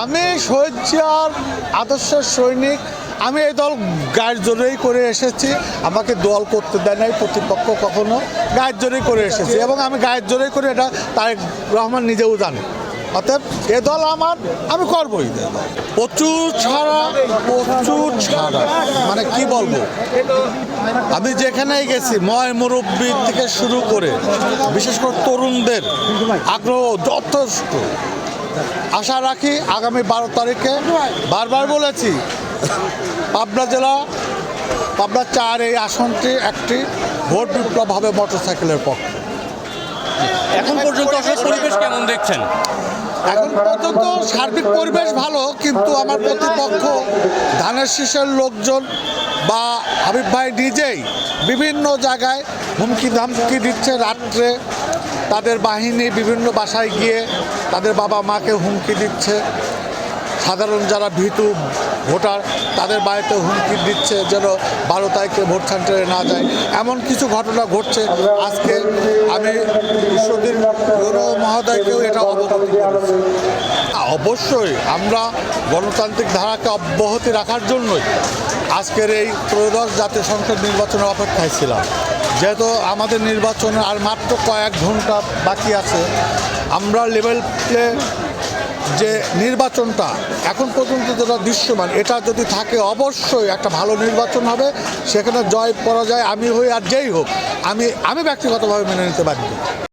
আমি শহীদ জিয়ার আদর্শের সৈনিক। আমি এই দল গায়ের জোরেই করে এসেছি, আমাকে দল করতে দেয় নাই প্রতিপক্ষ কখনো, গায়ের জোরেই করে এসেছি এবং আমি গায়ের জোরেই করে এটা তারেক রহমান নিজেও জানে। অতএব এ দল আমার, আমি করবই। প্রচুর ছাড়া মানে কি বলবো, আমি যেখানেই গেছি ময় মুরব্বী থেকে শুরু করে বিশেষ করে তরুণদের আগ্রহ যথেষ্ট। আশা রাখি আগামী 12 তারিখে, বারবার বলেছি, পাবনা জেলা পাবনা 4 এই আসনটি একটি ভোট বিপ্লব হবে মোটরসাইকেলের পক্ষে। এখন পর্যন্ত আসলে পরিবেশ কেমন দেখছেন? এখন পর্যন্ত সার্বিক পরিবেশ ভালো, কিন্তু আমার প্রতিপক্ষ ধানের শীষের লোকজন বা হাবিব ভাই নিজেই বিভিন্ন জায়গায় হুমকি ধামকি দিচ্ছে। রাত্রে তাদের বাহিনী বিভিন্ন বাসায় গিয়ে তাদের বাবা মাকে হুমকি দিচ্ছে। সাধারণ যারা ভীতু ভোটার তাদের বাড়িতে হুমকি দিচ্ছে যেন 12 তারিখে ভোট সেন্টারে না যায়। এমন কিছু ঘটনা ঘটছে। আজকে আমি ঈশ্বরদীর মহোদয়কেও এটা অবগত করেছি। অবশ্যই আমরা গণতান্ত্রিক ধারাকে অব্যাহতি রাখার জন্যই আজকের এই ত্রয়োদশ জাতীয় সংসদ নির্বাচনের অপেক্ষায় ছিলাম। যেহেতু আমাদের নির্বাচনে আর মাত্র কয়েক ঘন্টা বাকি আছে, আমরা লেভেল প্লে যে নির্বাচনটা এখন পর্যন্ত যেটা দৃশ্যমান, এটা যদি থাকে অবশ্যই একটা ভালো নির্বাচন হবে। সেখানে জয় পরাজয় আমি হই আর যেই হোক, আমি ব্যক্তিগতভাবে মেনে নিতে পারি।